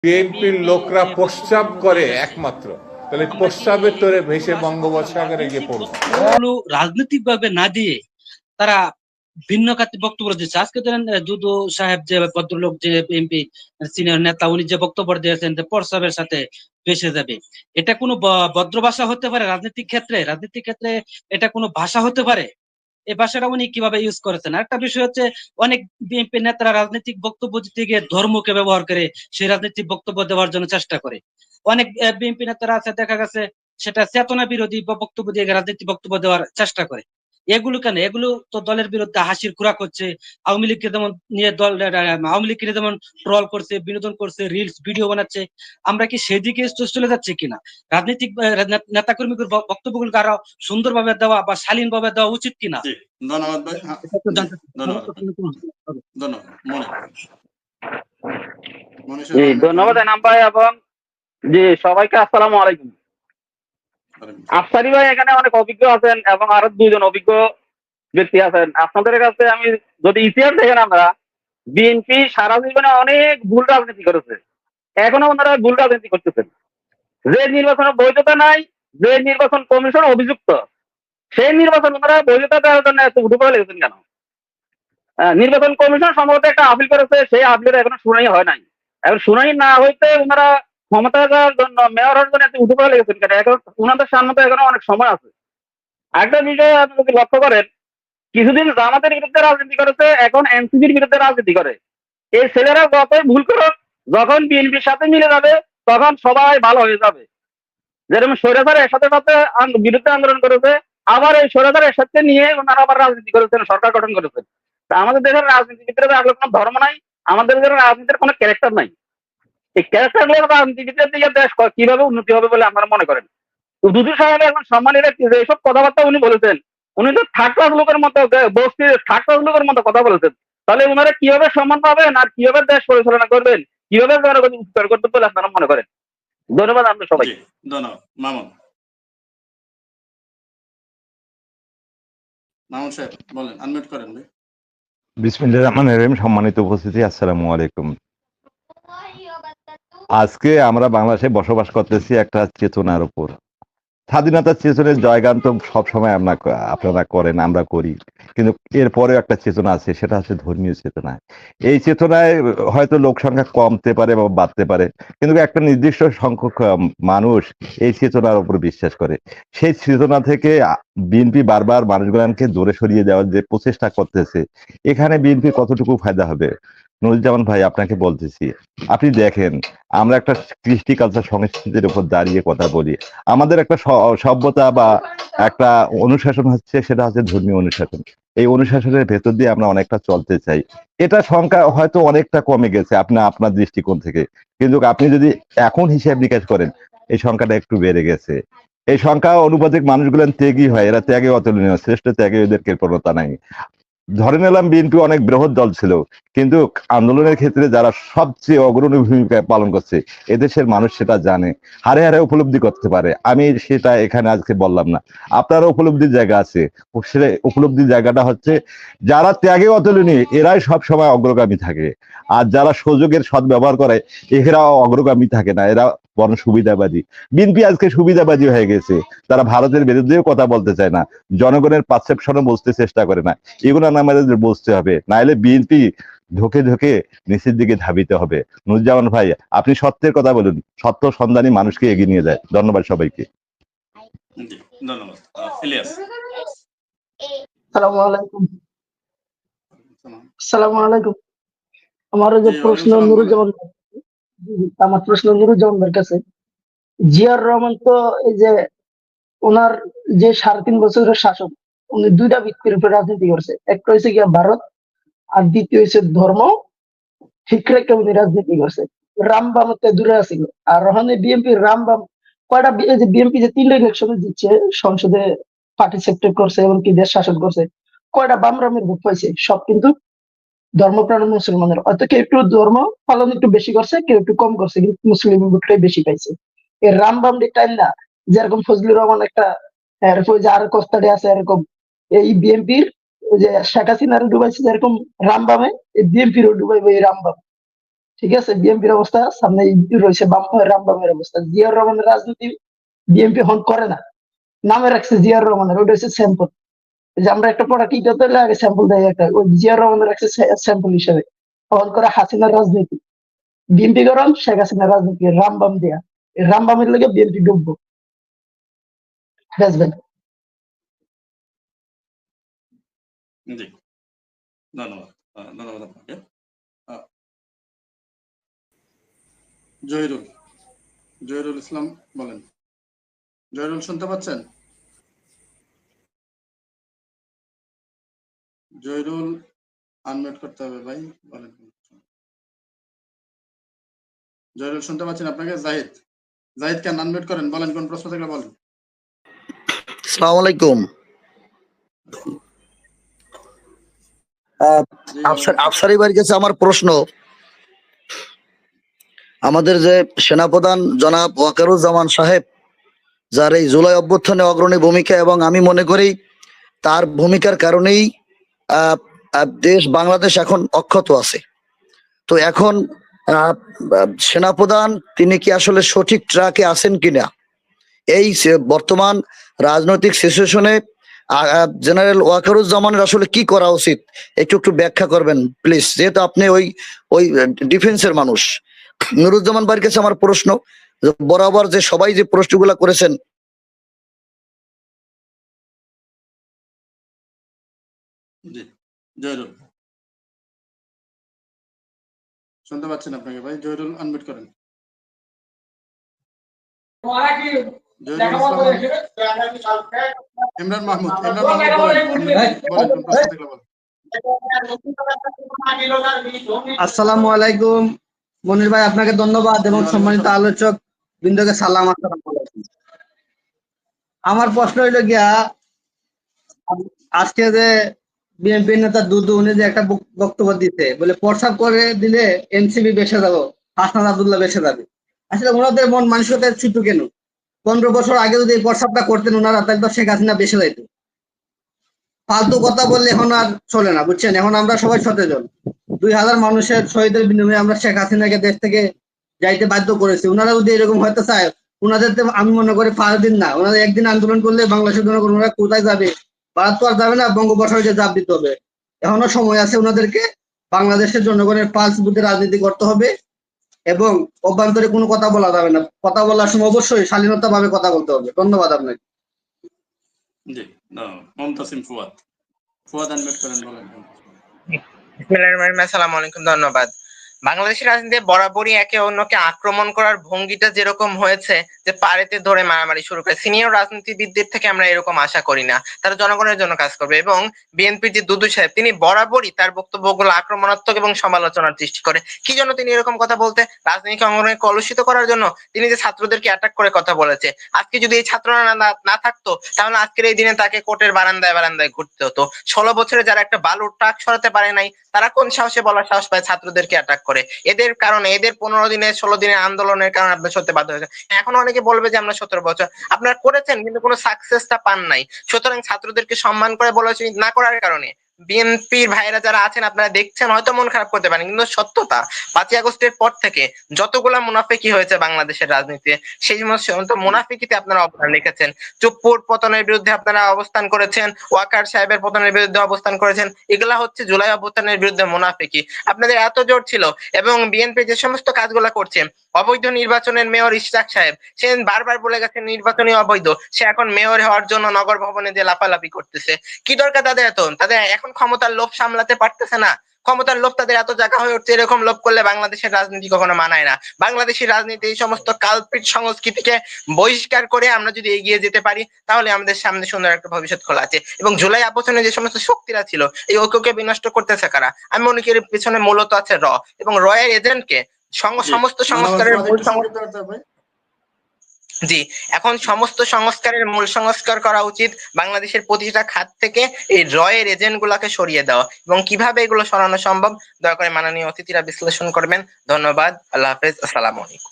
বিএনপির লোকরা প্রস্রাব করে একমাত্র, তাহলে প্রস্রাবের তোরে ভেসে বঙ্গোপসাগরে গিয়ে পড়বো। রাজনৈতিক ভাবে না দিয়ে তারা ভিন্ন খাতে বক্তব্য দিচ্ছে। আজকে ধরেন দুদু সাহেব যে ভদ্রলোক, যে এমপি সিনিয়র নেতা, উনি যে বক্তব্য দিয়েছেন যে প্রস্রাবের সাথে ভেসে যাবে, এটা কোনো ভদ্র ভাষা হতে পারে? রাজনৈতিক ক্ষেত্রে এটা কোনো ভাষা হতে পারে? এই ভাষাটা উনি কিভাবে ইউজ করেছেন। একটা বিষয় হচ্ছে, অনেক বিএনপি নেতারা রাজনৈতিক বক্তব্য দিতে গিয়ে ধর্মকে ব্যবহার করে সেই রাজনৈতিক বক্তব্য দেওয়ার জন্য চেষ্টা করে। অনেক বিএনপি নেতারা আছে, দেখা গেছে সেটা চেতনা বিরোধী বক্তব্য দিয়ে রাজনৈতিক বক্তব্য দেওয়ার চেষ্টা করে। এগুলো কেন? এগুলো তো দলের বিরুদ্ধে হাসির খোরাক হচ্ছে। আওয়ামী লীগকে যেমন নিয়ে আওয়ামী লীগকে যেমন ট্রল করছে, বিনোদন করছে, রিলস ভিডিও বানাচ্ছে, আমরা কি সেদিকে চলে যাচ্ছে কিনা? রাজনৈতিক নেতাকর্মীদের বক্তব্যগুলোকে আরো সুন্দরভাবে দেওয়া বা শালীন ভাবে দেওয়া উচিত কিনা? ধন্যবাদ ভাই। ধন্যবাদ এনাম ভাই এবং জি সবাইকে আসসালামু আলাইকুম। আফসারি ভাই এখানে অনেক অভিজ্ঞ আছেন এবং আরো দুইজন অভিজ্ঞ ব্যক্তি আছেন। আপনাদের কাছে আমি যদি ইতিহাস দেখেন, আমরা বিএনপি সারা জীবনে অনেক ভুল রাজনীতি করেছে, এখনো ওনারা ভুল রাজনীতি করতেছেন। যে নির্বাচনের বৈধতা নাই, যে নির্বাচন কমিশন অভিযুক্ত, সেই নির্বাচন ওনারা বৈধতা দেওয়ার জন্য এত উঠে পড়ে লেগেছেন কেন? নির্বাচন কমিশন সম্ভবত একটা আপিল করেছে, সেই আপিলের এখনো শুনানি হয় নাই। এখন শুনানি না হইতে ওনারা ক্ষমতা দেওয়ার জন্য, মেয়র হওয়ার জন্য এত উঠে পড়ে লেগেছেন কেন? এখন ওনাদের সামনে তো এখনো অনেক সময় আছে। একটা বিষয় আপনি যদি লক্ষ্য করেন, কিছুদিন জামাতের বিরুদ্ধে রাজনীতি করেছে, এখন এনসিপির বিরুদ্ধে রাজনীতি করে। এই ছেলেরা যতই ভুল করুক, যখন বিএনপির সাথে মিলে যাবে তখন সবাই ভালো হয়ে যাবে। যেরকম স্বৈরাচার এর সাথে বিরুদ্ধে আন্দোলন করেছে, আবার এই স্বৈরাচার এর সাথে নিয়ে ওনারা আবার রাজনীতি করেছেন, সরকার গঠন করেছেন। তা আমাদের দেশের রাজনীতিবিদরা আসলে কোনো ধর্ম নাই, আমাদের দেশের রাজনীতির কোনো ক্যারেক্টার নাই। এই ক্যারেক্টার গুলো রাজনীতিবিদদের দিকে দেশ কিভাবে উন্নতি হবে বলে আপনারা মনে করেন? দুদু সাহেব এখন সম্মানের এইসব কথাবার্তা উনি বলেছেন, উনি তো থার্ড ক্লাস লোকের মতো, বস্তির থার্ড ক্লাস লোকের মতো কথা বলেছেন। তাহলে ওনারা কিভাবে সম্মান পাবেন আর কিভাবে দেশ পরিচালনা করবেন, কিভাবে জনগণ উপকার করতে বলে আপনারা মনে করেন? ধন্যবাদ আপনার সবাই। ধন্যবাদ। মামুন সাহেব বলেন, আনমিউট করেন ভাই। বিসমিল্লাহির রহমানির রহিম। সম্মানিত উপস্থিতি, আসসালামু আলাইকুম। আজকে আমরা বাংলাদেশে বসবাস করতেছি একটা চেতনার উপর। স্বাধীনতার চেতনের জয়গান তো সবসময় আপনারা করেন, আমরা করি, কিন্তু এরপরেও একটা চেতনা আছে, সেটা হচ্ছে ধর্মীয় চেতনা। এই চেতনায় হয়তো লোক সংখ্যা কমতে পারে বা বাড়তে পারে, কিন্তু একটা নির্দিষ্ট সংখ্যক মানুষ এই চেতনার উপর বিশ্বাস করে। সেই চেতনা থেকে বিএনপি বারবার মানুষগুলাকে দূরে সরিয়ে দেওয়ার যে প্রচেষ্টা করতেছে, এখানে বিএনপি কতটুকু ফায়দা হবে? নুরুজ্জামান ভাই, আপনাকে বলতেছি, আপনি দেখেন, আমরা একটা কৃষ্টি কালচার সংস্কৃতির উপর দাঁড়িয়ে কথা বলি। আমাদের একটা সভ্যতা বা একটা অনুশাসন হচ্ছে, সেটা হচ্ছে ধর্মীয় অনুশাসন। এই অনুশাসনের ভেতর দিয়ে আমরা অনেকটা চলতে চাই। এটা সংখ্যা হয়তো অনেকটা কমে গেছে আপনার দৃষ্টিকোণ থেকে, কিন্তু আপনি যদি এখন হিসাব নিকাশ করেন, এই সংখ্যাটা একটু বেড়ে গেছে। এই সংখ্যা অনুপাতিক মানুষগুলো ত্যাগী হয়, এরা ত্যাগে অতুলনীয়, শ্রেষ্ঠ ত্যাগে এদের কৃপণতা নাই। ধরে নিলাম বিএনপি অনেক বৃহৎ দল ছিল, কিন্তু আন্দোলনের ক্ষেত্রে যারা সবচেয়ে অগ্রণী ভূমিকা পালন করছে, এদেশের মানুষ সেটা জানে, হারে হারে উপলব্ধি করতে পারে। আমি সেটা এখানে আজকে বললাম না, আপনারও উপলব্ধির জায়গা আছে। সেটা উপলব্ধির জায়গাটা হচ্ছে, যারা ত্যাগে অতুলনীয় এরাই সব সময় অগ্রগামী থাকে, আর যারা সুযোগের সদ্ব্যবহার করে এরা অগ্রগামী থাকে না, এরা বরং সুবিধাবাদী। বিএনপি আজকে সুবিধাবাদী হয়ে গেছে, তারা ভারতের বিরুদ্ধেও কথা বলতে চায় না, জনগণের পারসেপশনও বুঝতে চেষ্টা করে না। এগুলো আমাদের বুঝতে হবে, নাহলে বিএনপি ধোকে ধোকে নিচের দিকে ধাবিতে হবে। নুরুজ্জামান ভাই, আপনি সত্যের কথা বলুন, সত্য সন্ধানী মানুষকে এগিয়ে নিয়ে যায়। ধন্যবাদ সবাইকে। ধন্যবাদ। ইলিয়াস। আসসালামু আলাইকুম। আসসালামু আলাইকুম। আমার যে প্রশ্ন নুরুজ্জামানের কাছে, জিয়াউর রহমান তো এই যে ওনার যে 3.5 বছরের শাসন, উনি দুইটা ভিত্তির উপর রাজনীতি করছে। একটা হচ্ছে গিয়া ভারত, আর দ্বিতীয় হচ্ছে ধর্ম। ঠিক রেখে উনি রাজনীতি করছে। রামবাম দূরে আসিল। আর ওখানে বিএনপি রামবাম কয়টা, যে বিএনপি যে 3টা ইলেকশনে দিচ্ছে, সংসদে পার্টিসিপেট করছে, এমনকি দেশ শাসন করছে, কয়টা বাম রামের ভোট পাইছে? সব কিন্তু ধর্মপ্রাণ মুসলমানের। হয়তো কেউ একটু ধর্ম পালন একটু বেশি করছে, কেউ একটু কম করছে, কিন্তু মুসলিম ভোটটাই বেশি পাইছে। এই রামবাম টাইম না, যেরকম ফজলুর রহমান একটা, এরকম যে আরো কস্তাডে আছে, এরকম এই বিএনপির যে শেখ হাসিনার ডুবাইছে যেরকম রামবামে, এই বিএনপিরও ডুবাইবে এই রামবাম। ঠিক আছে, বিএনপির অবস্থা সামনে রয়েছে রামবামের অবস্থা। জিয়াউর রহমানের রাজনীতি বিএনপি এখন করে না, নামে রাখছে জিয়াউর রহমানের, ওইটা হচ্ছে স্যাম্পল। যে আমরা একটা প্রোডাক্ট ইটা তৈরি আগে স্যাম্পল দেয় একটা, ওই জিয়াউর রহমানের রাখছে স্যাম্পল হিসেবে। এখন করে হাসিনার রাজনীতি, বিএনপি গরম, শেখ হাসিনার রাজনীতি রামবাম দেয়া, এই রামবামের লেগে বিএনপি ডুববো। বেসবেন। জি, ধন্যবাদ। ধন্যবাদ আপনাকে। জহিরুল ইসলাম বলেন। জহিরুল শুনতে পাচ্ছেন? জহিরুল আনমিউট করতে হবে ভাই, বলেন। জহিরুল শুনতে পাচ্ছেন আপনাকে? জাহিদ কেন আনমিউট করেন, বলেন কোন প্রশ্ন থাকলে বলেন। আসসালামু আলাইকুম। আফসারি ভাইয়ের কাছে আমার প্রশ্ন, আমাদের যে সেনাপ্রধান জনাব ওয়াকারুজ্জামান সাহেব, যার এই জুলাই অভ্যুত্থানে অগ্রণী ভূমিকা, এবং আমি মনে করি তার ভূমিকার কারণেই দেশ বাংলাদেশ এখন অক্ষত আছে। তো এখন সেনাপ্রধান তিনি কি আসলে সঠিক ট্র্যাকে আছেন কিনা, এই বর্তমান রাজনৈতিক সিচুয়েশনে জেনারেল ওয়াকারুজ্জামানের আসলে কি করা উচিত, একটু ব্যাখ্যা করবেন প্লিজ, যেহেতু আপনি ওই ডিফেন্সের মানুষ। নুরুজ্জামান ভাইয়ের কাছে আমার প্রশ্ন, বরাবর যে সবাই যে প্রশ্নগুলা করেছেন, জি, জহিরুল শুনতে পাচ্ছেন আপনাকে ভাই? জহিরুল আনমিউট করেন। ইমরান মাহমুদ বলেন কোন প্রশ্ন থাকলে বলেন। আসসালামু আলাইকুম মনির ভাই, আপনাকে ধন্যবাদ এবং সম্মানিত আলোচক বৃন্দকে সালাম। আসসালামু আলাইকুম। আমার প্রশ্ন হইল গিয়া, আজকে যে বিএনপি নেতা দুদু উনি যে একটা বক্তব্য দিতে বলে প্রস্তাব করে দিলে এনসিপি বেসে যাবো, হাসনাত আব্দুল্লাহ বেসে যাবে। আসলে ওনাদের মন মানসিকতা ছোট কেন? 15 বছর আগে যদি এই প্রস্তাবটা করতেন ওনারা, তাহলে তো শেখ হাসিনা বেসে যাইত। ফালতু কথা বললে এখন আর চলে না, বুঝছেন? এখন আমরা সবাই সচেতন। 2000 মানুষের শহীদের বিনিময়ে আমরা শেখ হাসিনাকে দেশ থেকে যাইতে বাধ্য করেছি। ওনারা যদি এরকম হয়তো চায়, ওনাদের আমি মনে করি 5 দিন না, ওনাদের একদিন আন্দোলন করলে বাংলাদেশের জনগণ ওনারা কোথায় যাবে? ভারত তো আর যাবে না, বঙ্গোপসাগরে চাপ দিতে হবে। এখনো সময় আছে ওনাদেরকে বাংলাদেশের জনগণের পালস বুঝে রাজনীতি করতে হবে, এবং অভ্যন্তরে কোনো কথা বলা যাবে না। কথা বলার সময় অবশ্যই শালীনতা ভাবে কথা বলতে হবে। ধন্যবাদ আপনাকে। জি, মুমতাসিম ফুয়াদ আনমিউট করেন, বলেন। আসসালামু আলাইকুম, ধন্যবাদ। বাংলাদেশের রাজনীতিতে বরাবরই একে অন্যকে আক্রমণ করার ভঙ্গিটা যেরকম হয়েছে, যে পাড়েতে ধরে মারামারি শুরু করে, সিনিয়র রাজনীতিবিদদের থেকে আমরা এরকম আশা করি না। তারা জনগণের জন্য কাজ করবে। এবং বিএনপির যে দুদু সাহেব, তিনি বরাবরই তার বক্তব্যগুলো আক্রমণাত্মক এবং সমালোচনার সৃষ্টি করে। কি জন্য তিনি এরকম কথা বলতে? রাজনৈতিক অঙ্গনে কলুষিত করার জন্য। তিনি যে ছাত্রদেরকে অ্যাটাক করে কথা বলেছে, আজকে যদি এই ছাত্ররা না থাকতো, তাহলে আজকের এই দিনে তাকে কোর্টের বারান্দায় ঘুরতে হতো। 16 বছরে যারা একটা বালুর ট্রাক সরাতে পারে নাই, তারা কোন সাহসে বলার সাহস পায় ছাত্রদেরকে অ্যাটাক করে? এদের কারণে, এদের 15 দিনে 16 দিনের আন্দোলনের কারণে আপনার সত্যি বাধ্য হয়েছে। এখন অনেকে বলবে যে আমরা 17 বছর আপনারা করেছেন, কিন্তু কোনো সাকসেসটা পান নাই। সুতরাং ছাত্রদেরকে সম্মান করে বলা উচিত না করার কারণে বিএনপির ভাইরা যারা আছেন, আপনারা দেখছেন হয়তো মন খারাপ করতে পারেন, কিন্তু সত্যতা 5ই আগস্টের পর থেকে যতগুলা মুনাফিকি হয়েছে বাংলাদেশের রাজনীতিতে, সেই সমস্ত মুনাফিকিতে আপনারা অবস্থান রেখেছেন। চুপ্পুর পতনের বিরুদ্ধে আপনারা অবস্থান করেছেন, ওয়াকার সাহেবের পতনের বিরুদ্ধে অবস্থান করেছেন। এগুলা হচ্ছে জুলাই অভ্যুত্থানের বিরুদ্ধে মুনাফিকি। আপনাদের এত জোর ছিল। এবং বিএনপি যে সমস্ত কাজগুলা করছে, অবৈধ নির্বাচনের মেয়র ইশরাক সাহেব, সে বারবার বলে গেছে নির্বাচনী অবৈধ, সে এখন মেয়র হওয়ার জন্য নগর ভবনে যে লাফালাফি করতেছে। কি দরকার তাদের এত? তাদের এখন ক্ষমতার লোভ সামলাতে পারতেছে না। ক্ষমতার লোভ তাদের এত জায়গা হয়ে উঠছে, এরকম লোভ করলে বাংলাদেশের রাজনীতি কখনো মানায় না। বাংলাদেশের রাজনীতি এই সমস্ত কালপিট সংস্কৃতিকে বহিষ্কার করে আমরা যদি এগিয়ে যেতে পারি, তাহলে আমাদের সামনে সুন্দর একটা ভবিষ্যৎ খোলা আছে। এবং জুলাই অভ্যুত্থানে যে সমস্ত শক্তিরা ছিল, এই ঐক্যকে বিনষ্ট করতেছে কারা? আমি মনে করি পিছনে মূলত আছে এবং এর এজেন্টকে সমস্ত সংস্কারের জি, এখন সমস্ত সংস্কারের মূল সংস্কার করা উচিত। বাংলাদেশের প্রতিটা খাত থেকে এই এর এজেন্ট গুলাকে সরিয়ে দেওয়া, এবং কিভাবে এগুলো সরানো সম্ভব, দয়া করে মাননীয় অতিথিরা বিশ্লেষণ করবেন। ধন্যবাদ। আল্লাহ হাফেজ। আসসালামু আলাইকুম।